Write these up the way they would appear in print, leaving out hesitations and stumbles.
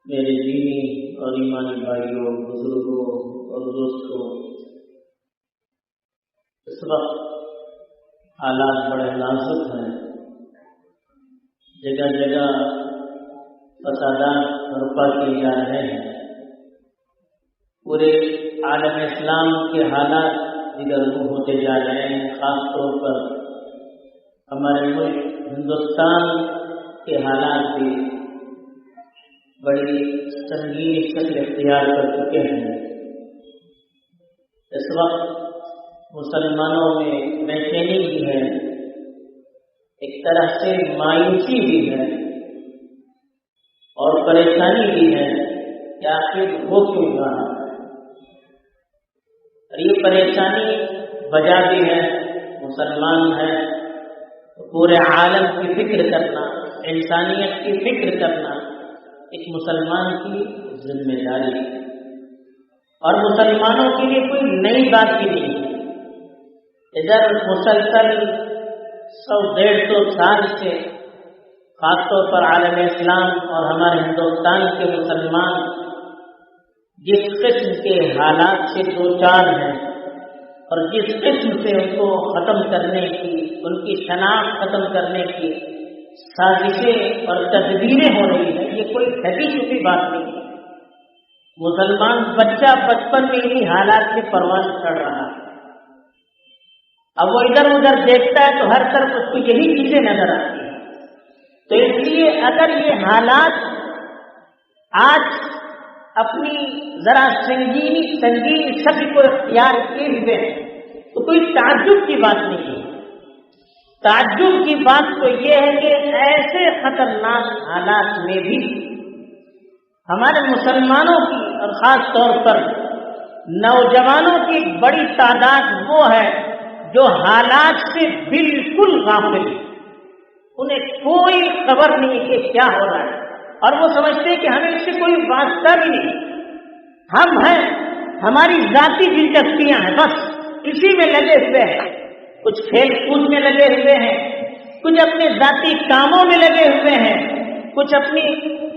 میرے دینی اور ایمانی بھائیوں، بزرگوں اور دوستوں، اس وقت حالات بڑے نازک ہیں۔ جگہ جگہ فسادات برپا کیے جا رہے ہیں۔ پورے عالم اسلام کے حالات دیگرگوں ہوتے جا رہے ہیں۔ خاص طور پر ہمارے ملک ہندوستان کے حالات بھی بڑی سنگین شکل اختیار کر چکے ہیں۔ اس وقت مسلمانوں میں بے چینی بھی ہے، ایک طرح سے مایوسی بھی ہے اور پریشانی بھی ہے کہ آخر ہو کیوں رہا ہے۔ اور یہ پریشانی وجہ بھی ہے، مسلمان ہے تو پورے عالم کی فکر کرنا، انسانیت کی فکر کرنا ایک مسلمان کی ذمہ داری ہے، اور مسلمانوں کے لیے کوئی نئی بات بھی نہیں ہے۔ ادھر مسلسل 100-150 سال سے خاص طور پر عالم اسلام اور ہمارے ہندوستان کے مسلمان جس قسم کے حالات سے دوچار ہیں اور جس قسم سے ان کو ختم کرنے کی، ان کی شناخت ختم کرنے کی سازشیں اور تدبیریں ہو رہی ہیں، یہ کوئی ٹھگی چھپی بات نہیں ہے۔ مسلمان بچہ بچپن میں انہیں حالات سے پرواز کر رہا ہے۔ اب وہ ادھر ادھر دیکھتا ہے تو ہر طرف اس کو یہی چیزیں نظر آتی ہیں۔ تو اس لیے اگر یہ حالات آج اپنی ذرا سنگین شکل کو اختیار کیے ہوئے ہیں تو کوئی تعجب کی بات نہیں ہے۔ تعجب کی بات تو یہ ہے کہ ایسے خطرناک حالات میں بھی ہمارے مسلمانوں کی اور خاص طور پر نوجوانوں کی بڑی تعداد وہ ہے جو حالات سے بالکل غافل، انہیں کوئی خبر نہیں کہ کیا ہو رہا ہے، اور وہ سمجھتے ہیں کہ ہمیں اس سے کوئی واسطہ بھی نہیں، ہم ہیں، ہماری ذاتی دلچسپیاں ہیں، بس اسی میں لگے ہوئے ہیں۔ کچھ کھیل کود میں لگے ہوئے ہیں، کچھ اپنے ذاتی کاموں میں لگے ہوئے ہیں، کچھ اپنی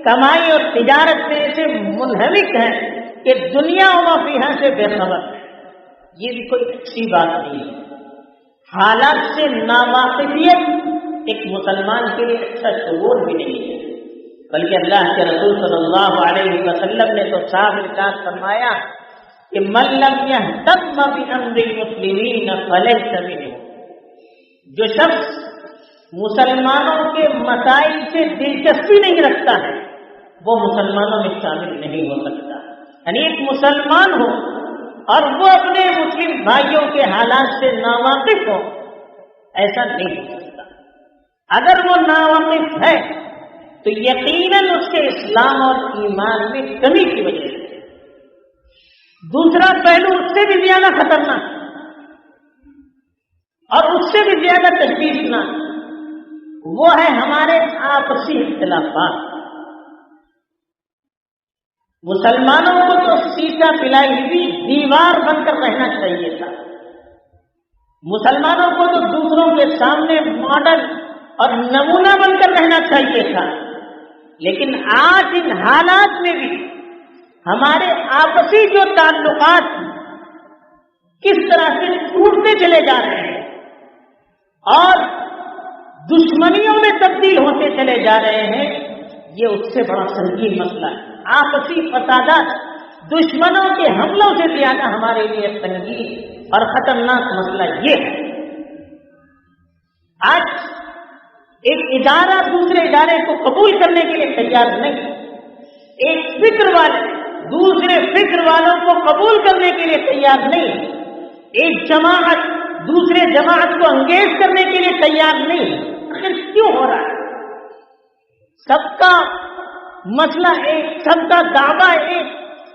کمائی اور تجارت میں ایسے منہمک ہیں کہ دنیا و ما فیہا سے بے خبر ہے۔ یہ بھی کوئی اچھی بات نہیں ہے۔ حالات سے ناواقفیت ایک مسلمان کے لیے اچھا شعور بھی نہیں ہے، بلکہ اللہ کے رسول صلی اللہ علیہ وسلم نے تو صاف ارشاد فرمایا کہ من لم یہتم بامر المسلمین فلیس منہم، جو شخص مسلمانوں کے مسائل سے دلچسپی نہیں رکھتا ہے وہ مسلمانوں میں شامل نہیں ہو سکتا۔ یعنی ایک مسلمان ہو اور وہ اپنے مسلم بھائیوں کے حالات سے ناواقف ہو، ایسا نہیں ہو سکتا۔ اگر وہ ناواقف ہے تو یقیناً اس کے اسلام اور ایمان میں کمی کی وجہ سے۔ دوسرا پہلو اس سے بھی زیادہ خطرناک اور اس سے بھی زیادہ تشویشناک وہ ہے ہمارے آپسی اختلافات۔ مسلمانوں کو تو سیسا پلائی ہوئی دیوار بن کر رہنا چاہیے تھا، مسلمانوں کو تو دوسروں کے سامنے ماڈل اور نمونہ بن کر رہنا چاہیے تھا، لیکن آج ان حالات میں بھی ہمارے آپسی جو تعلقات کس طرح سے ٹوٹتے چلے جا رہے ہیں اور دشمنیوں میں تبدیل ہوتے چلے جا رہے ہیں، یہ اس سے بڑا سنگین مسئلہ ہے۔ آپسی فسادات دشمنوں کے حملوں سے زیادہ ہمارے لیے سنگین اور خطرناک مسئلہ یہ ہے۔ آج ایک ادارہ دوسرے ادارے کو قبول کرنے کے لیے تیار نہیں، ایک فکر والے دوسرے فکر والوں کو قبول کرنے کے لیے تیار نہیں، ایک جماعت دوسرے جماعت کو انگیز کرنے کے لیے تیار نہیں۔ آخر کیوں ہو رہا ہے؟ سب کا مسئلہ ایک، سب کا دعویٰ ایک،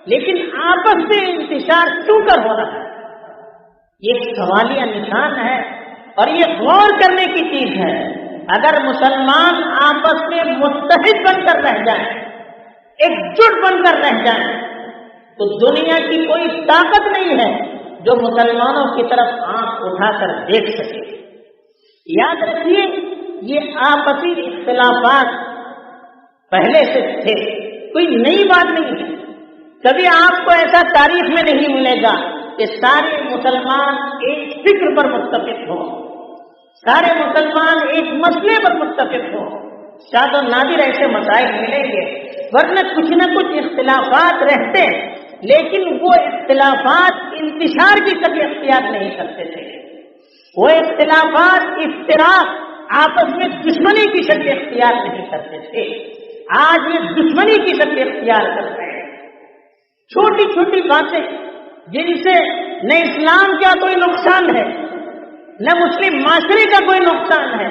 لیکن آپس میں انتشار کیوں کر ہو رہا ہے؟ یہ ایک سوالیہ نشان ہے اور یہ غور کرنے کی چیز ہے۔ اگر مسلمان آپس میں متحد بن کر رہ جائیں، ایک جٹ بن کر رہ جائیں، تو دنیا کی کوئی طاقت نہیں ہے جو مسلمانوں کی طرف آنکھ اٹھا کر دیکھ سکے۔ یاد رکھیے، یہ آپسی اختلافات پہلے سے تھے، کوئی نئی بات نہیں ہے. کبھی آپ کو ایسا تاریخ میں نہیں ملے گا کہ سارے مسلمان ایک فکر پر متفق ہوں، سارے مسلمان ایک مسئلے پر متفق ہوں. شاید و نادر ایسے مسائل ملیں گے، ورنہ کچھ نہ کچھ اختلافات رہتے، لیکن وہ اختلافات انتشار کی کبھی اختیار نہیں کرتے تھے. وہ اختلافات افتراق، آپس میں دشمنی کی شکل اختیار نہیں کرتے تھے. آج یہ دشمنی کی شکل اختیار کر رہے ہیں. چھوٹی چھوٹی باتیں جن سے نہ اسلام کا کوئی نقصان ہے نہ مسلم معاشرے کا کوئی نقصان ہے،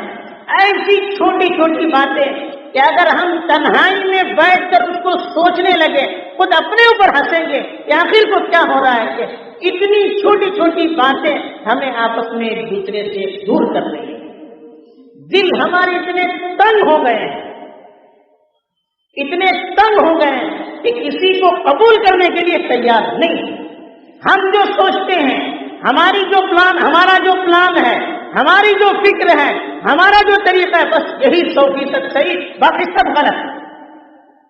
ایسی چھوٹی چھوٹی باتیں کہ اگر ہم تنہائی میں بیٹھ کر اس کو سوچنے لگے خود اپنے اوپر ہنسیں گے کہ آخر کو کیا ہو رہا ہے کہ اتنی چھوٹی چھوٹی باتیں ہمیں آپس میں ایک دوسرے سے دور کر رہی ہیں. دل ہمارے اتنے تنگ ہو گئے ہیں، اتنے تنگ ہو گئے ہیں کہ کسی کو قبول کرنے کے لیے تیار نہیں. ہم جو سوچتے ہیں، ہمارا جو پلان ہے، ہماری جو فکر ہے، ہمارا جو طریقہ ہے، بس یہی 100% صحیح، باقی سب غلط.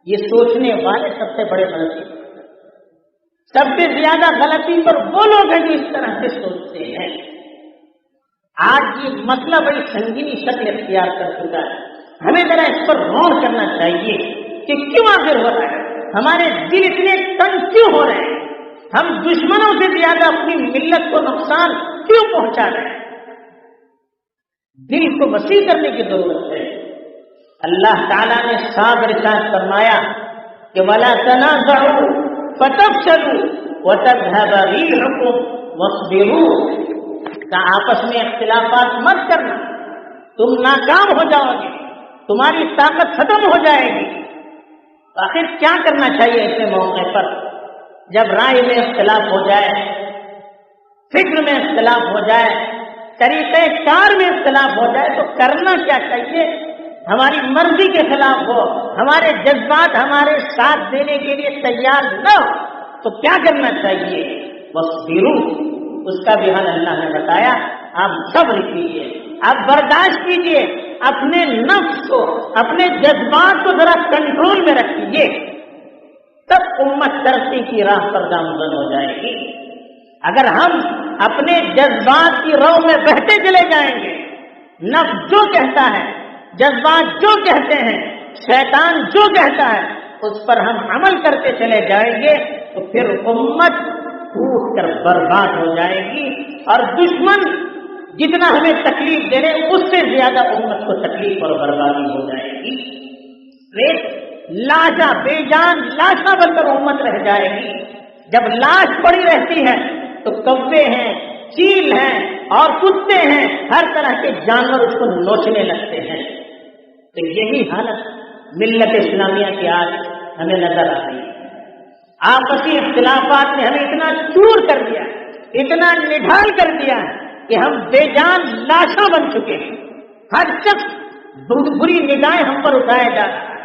یہ سوچنے والے سب سے بڑے غلطی، سب سے زیادہ غلطی پر وہ لوگ ہیں جو اس طرح سے سوچتے ہیں. آج یہ مسئلہ بڑی سنگینی شکل اختیار کر چکا ہے. ہمیں ذرا اس پر غور کرنا چاہیے کہ کیوں آخر ہو رہا ہے، ہمارے دل اتنے تنگ کیوں ہو رہے ہیں، ہم دشمنوں سے زیادہ اپنی ملت کو نقصان کیوں پہنچا رہے ہیں. دل کو وسیع کرنے کی ضرورت ہے. اللہ تعالیٰ نے صاف ارشاد فرمایا کہ وَلَا تَنَازَعُوا فَتَفْشَلُوا وَتَذْهَبَ رِيحُكُمْ وَاصْبِرُوا، کہ آپس میں اختلافات مت کرنا، تم ناکام ہو جاؤ گے، تمہاری طاقت ختم ہو جائے گی. آخر کیا کرنا چاہیے ایسے موقع پر جب رائے میں اختلاف ہو جائے، فکر میں اختلاف ہو جائے، طریقہ کار میں اختلاف ہو جائے، تو کرنا کیا چاہیے؟ ہماری مرضی کے خلاف ہو، ہمارے جذبات ہمارے ساتھ دینے کے لیے تیار نہ ہو تو کیا کرنا چاہیے؟ وَاصْبِرُوا، اس کا بھی حل اللہ نے بتایا. آپ صبر کیجیے، آپ برداشت کیجیے، اپنے نفس کو، اپنے جذبات کو ذرا کنٹرول میں رکھیے، تب امت ترقی کی راہ پر گامزن ہو جائے گی. اگر ہم اپنے جذبات کی رو میں بہتے چلے جائیں گے، نفس جو کہتا ہے، جذبات جو کہتے ہیں، شیطان جو کہتا ہے، اس پر ہم عمل کرتے چلے جائیں گے تو پھر امت ٹوٹ کر برباد ہو جائے گی، اور دشمن جتنا ہمیں تکلیف دے رہے اس سے زیادہ امت کو تکلیف اور بربادی ہو جائے گی. لاشا، بے جان لاشا بن کر امت رہ جائے گی. جب لاش پڑی رہتی ہے تو کوے ہیں، چیل ہیں اور کتے ہیں، ہر طرح کے جانور اس کو نوچنے لگتے ہیں. تو یہی حالت ملت اسلامیہ کی آج ہمیں نظر آ رہی ہے. آپسی اختلافات نے ہمیں اتنا چور کر دیا، اتنا نڈھال کر دیا کہ ہم بے جان لاشاں بن چکے ہیں. ہر شخص بری نگاہیں ہم پر اٹھایا جا رہا ہے،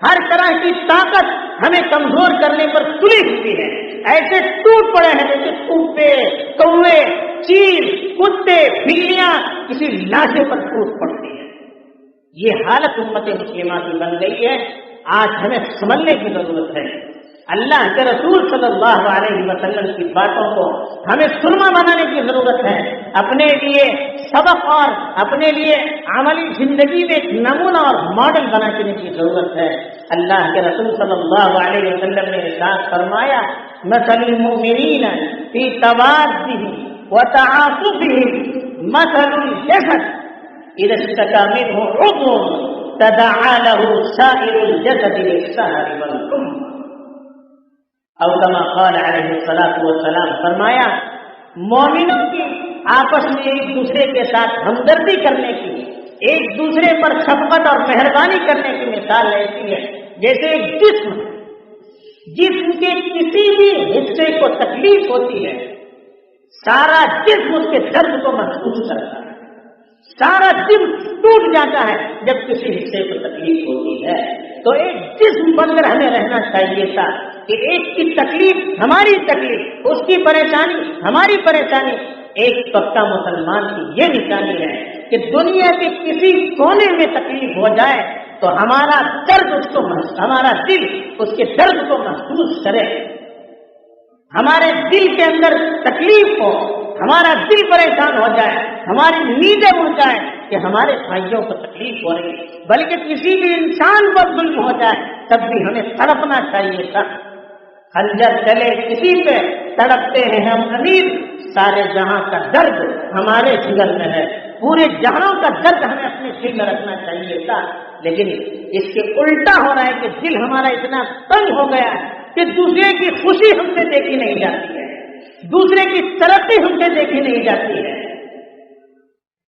ہر طرح کی طاقت ہمیں کمزور کرنے پر تلی ہوئی ہے. ایسے ٹوٹ پڑے ہیں جیسے کوے، کوے، چیل، کتے، بلیاں کسی لاشے پر ٹوٹ پڑتی ہیں. یہ حالت امت مسلمہ کی بن گئی ہے. آج ہمیں سمجھنے کی ضرورت ہے. اللہ کے رسول صلی اللہ علیہ وسلم کی باتوں کو ہمیں سرما بنانے کی ضرورت ہے. اپنے لیے سبق اور اپنے لیے عملی زندگی میں ایک نمونہ اور ماڈل بنانے کی ضرورت ہے. اللہ کے رسول صلی اللہ علیہ وسلم نے ارشاد فرمایا مثل المؤمنین فی توادهم وتعاطفهم مثل الجسد اذا اشتكى منه عضو تداعى له سائر الجسد بالسهر والحمى او كما قال علیہ الصلوۃ والسلام. فرمایا مومنوں کی آپس میں ایک دوسرے کے ساتھ ہمدردی کرنے کی، ایک دوسرے پر شفقت اور مہربانی کرنے کی مثال ایسی ہے جیسے ایک جسم کے کسی بھی حصے کو تکلیف ہوتی ہے، سارا جسم اس کے درد کو محسوس کرتا ہے. سارا جسم ٹوٹ جاتا ہے جب کسی حصے کو تکلیف ہوتی ہے. تو ایک جسم بن کر ہمیں رہنا چاہیے تھا کہ ایک کی تکلیف ہماری تکلیف، اس کی پریشانی ہماری پریشانی. ایک پکا مسلمان کی یہ نشانی ہے کہ دنیا کے کسی کونے میں تکلیف ہو جائے، تو ہمارا درد اس کو ہمارا دل اس کے درد کو محسوس کرے، ہمارے دل کے اندر تکلیف ہو، ہمارا دل پریشان ہو جائے، ہماری نیندیں اڑ جائیں کہ ہمارے بھائیوں کو تکلیف ہو رہی ہے، بلکہ کسی بھی انسان پر ظلم ہو جائے تب بھی ہمیں تڑپنا چاہیے تھا۔ خنجر چلے کسی پہ تڑپتے ہیں ہم امیر، سارے جہاں کا درد ہمارے جگر میں ہے، پورے جہاں کا درد ہمیں اپنے دل میں رکھنا چاہیے تھا، لیکن اس کے الٹا ہو رہا ہے کہ دل ہمارا اتنا تنگ ہو گیا ہے کہ دوسرے کی خوشی ہم سے دیکھی نہیں جاتی ہے، دوسرے کی ترقی ہم سے دیکھی نہیں جاتی ہے،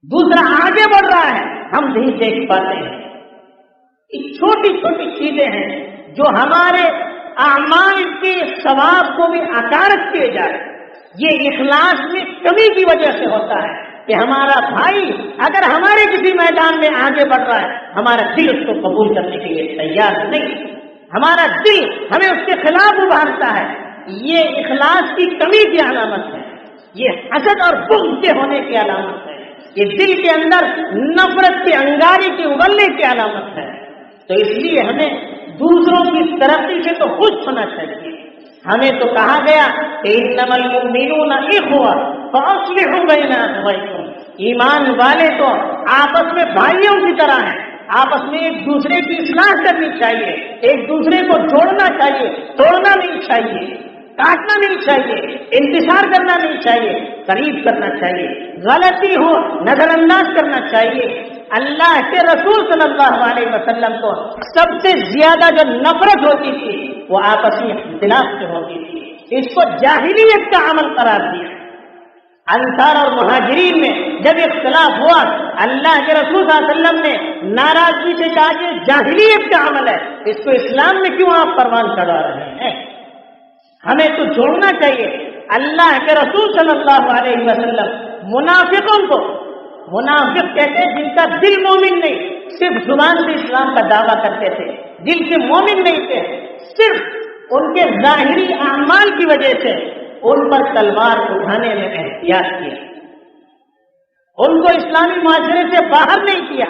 دوسرا آگے بڑھ رہا ہے ہم نہیں دیکھ پاتے ہیں۔ یہ چھوٹی چھوٹی چیزیں ہیں جو ہمارے اعمال کے ثواب کو بھی اکارت کیے جا رہے ہیں۔ یہ اخلاص میں کمی کی وجہ سے ہوتا ہے کہ ہمارا بھائی اگر ہمارے کسی میدان میں آگے بڑھ رہا ہے، ہمارا دل اس کو قبول کرنے کے لیے تیار نہیں، ہمارا دل ہمیں اس کے خلاف ابھارتا ہے۔ یہ اخلاص کی کمی کی علامت ہے، یہ حسد اور بغض کے ہونے کی علامت ہے، یہ دل کے اندر نفرت کی انگاری کے ابلنے کی علامت ہے۔ تو اس لیے ہمیں دوسروں کی ترقی سے تو خوش ہونا چاہیے۔ ہمیں تو کہا گیا کہ انما المؤمنون اخوہ فاصلحوا بین اخویکم، ایمان والے تو آپس میں بھائیوں کی طرح ہیں، آپس میں ایک دوسرے کی اصلاح کرنی چاہیے، ایک دوسرے کو جوڑنا چاہیے، توڑنا نہیں چاہیے، کاٹنا نہیں چاہیے، انتشار کرنا نہیں چاہیے، قریب کرنا چاہیے، غلطی ہو نظر انداز کرنا چاہیے۔ اللہ کے رسول صلی اللہ علیہ وسلم کو سب سے زیادہ جو نفرت ہوتی تھی وہ آپسی اختلاف سے ہوتی تھی، اس کو جاہلیت کا عمل قرار دیا۔ انصار اور مہاجرین میں جب اختلاف ہوا، اللہ کے رسول صلی اللہ علیہ وسلم نے ناراضگی سے کہا کہ جاہلیت کا عمل ہے، اس کو اسلام میں کیوں آپ پروان چڑھا رہے ہیں؟ ہمیں تو جوڑنا چاہیے۔ اللہ کے رسول صلی اللہ علیہ وسلم منافقوں کو، منافق کہتے ہیں جن کا دل مومن نہیں، صرف زبان سے اسلام کا دعویٰ کرتے تھے، دل سے مومن نہیں تھے، صرف ان کے ظاہری اعمال کی وجہ سے ان پر تلوار اٹھانے میں احتیاط کیا، ان کو اسلامی معاشرے سے باہر نہیں کیا،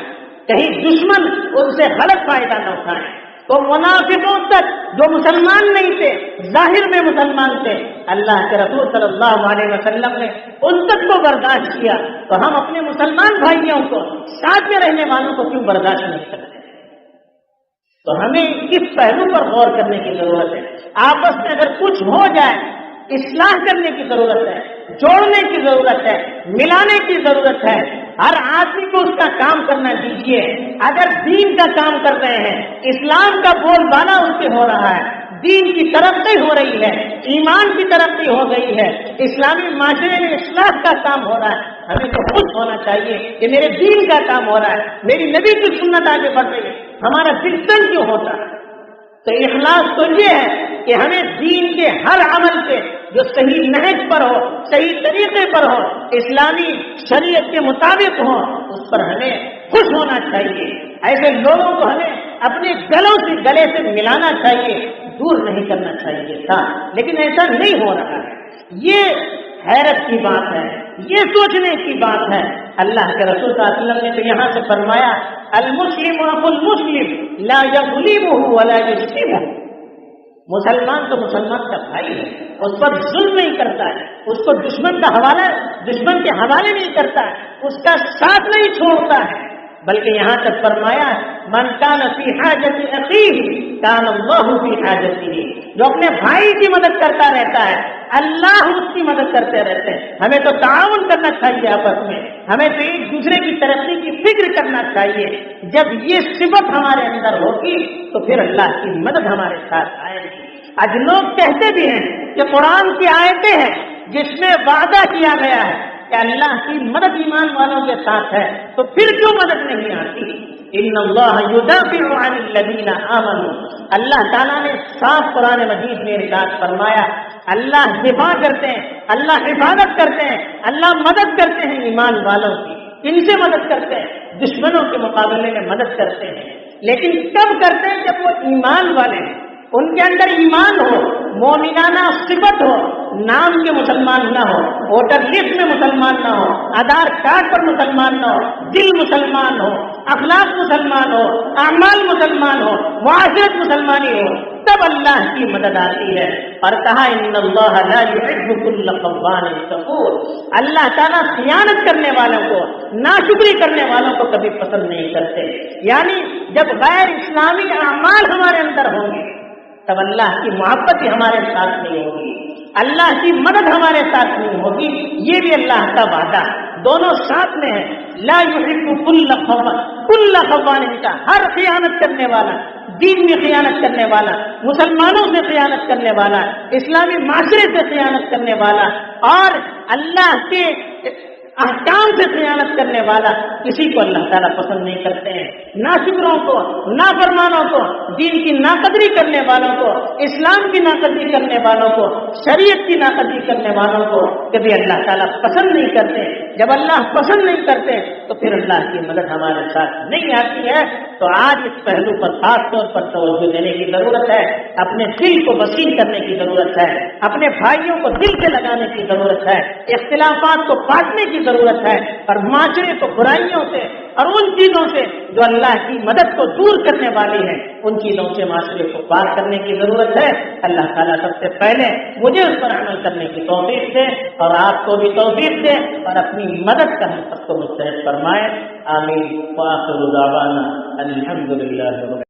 کہیں دشمن ان سے غلط فائدہ نہ اٹھائے۔ تو منافقوں تک جو مسلمان نہیں تھے، ظاہر میں مسلمان تھے، اللہ کے رسول صلی اللہ علیہ وسلم نے ان تک کو برداشت کیا، تو ہم اپنے مسلمان بھائیوں کو، ساتھ میں رہنے والوں کو کیوں برداشت نہیں کرتے؟ تو ہمیں اس پہلو پر غور کرنے کی ضرورت ہے۔ آپس میں اگر کچھ ہو جائے، اصلاح کرنے کی ضرورت ہے، جوڑنے کی ضرورت ہے، ملانے کی ضرورت ہے۔ ہر آدمی کو اس کا کام کرنا دیجیے۔ اگر دین کا کام کر رہے ہیں، اسلام کا بول بالا ان سے ہو رہا ہے، دین کی ترقی ہو رہی ہے، ایمان کی ترقی ہو گئی ہے، اسلامی معاشرے میں اصلاح کا کام ہو رہا ہے، ہمیں تو خوش ہونا چاہیے کہ میرے دین کا کام ہو رہا ہے، میری نبی کی سنت آگے بڑھ رہی ہے، ہمارا دل تنگ کیوں ہوتا ہے؟ تو اخلاص تو یہ ہے کہ ہمیں دین کے ہر عمل سے جو صحیح نہج پر ہو، صحیح طریقے پر ہو، اسلامی شریعت کے مطابق ہو، اس پر ہمیں خوش ہونا چاہیے۔ ایسے لوگوں کو ہمیں اپنے گلے سے ملانا چاہیے، دور نہیں کرنا چاہیے تھا، لیکن ایسا نہیں ہو رہا ہے۔ یہ حیرت کی بات ہے، یہ سوچنے کی بات ہے۔ اللہ کے رسول صلی اللہ علیہ وسلم نے تو یہاں سے فرمایا المسلم اخو المسلم لا یظلمہ ولا یشتمہ، مسلمان تو مسلمان کا بھائی ہے، اس پر ظلم نہیں کرتا ہے، اس کو دشمن کے حوالے نہیں کرتا ہے، اس کا ساتھ نہیں چھوڑتا ہے، بلکہ یہاں تک فرمایا من کان فی حاجت اخیہ کان اللہ فی حاجتہ، جو اپنے بھائی کی مدد کرتا رہتا ہے اللہ اس کی مدد کرتے رہتے ہیں۔ ہمیں تو تعاون کرنا چاہیے آپس میں، ہمیں تو ایک دوسرے کی ترقی کی فکر کرنا چاہیے۔ جب یہ صفت ہمارے اندر ہوگی تو پھر اللہ کی مدد ہمارے ساتھ آئے گی۔ آج لوگ کہتے بھی ہیں کہ قرآن کی آیتیں ہیں جس میں وعدہ کیا گیا ہے کہ اللہ کی مدد ایمان والوں کے ساتھ ہے، تو پھر کیوں مدد نہیں آتی؟ ان اللہ یدافع عن الذین آمنوا، اللہ تعالیٰ نے صاف قرآن مجید میں ارشاد فرمایا اللہ دفاع کرتے ہیں، اللہ حفاظت کرتے ہیں، اللہ مدد کرتے ہیں ایمان والوں کی۔ ان سے مدد کرتے ہیں، دشمنوں کے مقابلے میں مدد کرتے ہیں، لیکن کب کرتے ہیں؟ جب وہ ایمان والے ہیں، ان کے اندر ایمان ہو، مومنانہ صفت ہو، نام کے مسلمان نہ ہو، ووٹر لسٹ میں مسلمان نہ ہو، آدھار کارڈ پر مسلمان نہ ہو، دل مسلمان ہو، اخلاق مسلمان ہو، اعمال مسلمان ہو، معاشرت مسلمانی ہو، تب اللہ کی مدد آتی ہے۔ اور کہا ان اللہ لا يحب كل خوان کفور، اللہ تعالیٰ خیانت کرنے والوں کو، ناشکری کرنے والوں کو کبھی پسند نہیں کرتے۔ یعنی جب غیر اسلامی اعمال ہمارے اندر ہوں گے تب اللہ کی محبت ہی ہمارے ساتھ نہیں ہوگی، اللہ کی مدد ہمارے ساتھ نہیں ہوگی۔ یہ بھی اللہ کا وعدہ، دونوں ساتھ میں ہے۔ لا يحب كل خوان کا، ہر خیانت کرنے والا، دین میں خیانت کرنے والا، مسلمانوں سے خیانت کرنے والا، اسلامی معاشرے سے خیانت کرنے والا اور اللہ کے احکام سے خیانت کرنے والا، کسی کو اللہ تعالیٰ پسند نہیں کرتے ہیں۔ ناشکروں کو، نافرمانوں کو، دین کی ناقدری کرنے والوں کو، اسلام کی ناقدری کرنے والوں کو، شریعت کی ناقدری کرنے والوں کو کبھی اللہ تعالیٰ پسند نہیں کرتے۔ جب اللہ پسند نہیں کرتے تو پھر اللہ کی مدد ہمارے ساتھ نہیں آتی ہے۔ تو آج اس پہلو پر خاص طور پر توجہ دینے کی ضرورت ہے، اپنے دل کو وسیع کرنے کی ضرورت ہے، اپنے بھائیوں کو دل سے لگانے کی ضرورت ہے، اختلافات کو کاٹنے کی ضرورت ہے، اور معاشرے کو برائیوں سے اور ان چیزوں سے جو اللہ کی مدد کو دور کرنے والی ہیں، ان چیزوں سے معاشرے کو پار کرنے کی ضرورت ہے۔ اللہ تعالیٰ سب سے پہلے مجھے اس پر عمل کرنے کی توفیق دے اور آپ کو بھی توفیق دے اور اپنی مدد کا ہم سب کو مستحق فرمائے۔ آمین۔ وآخر دعوانا الحمدللہ۔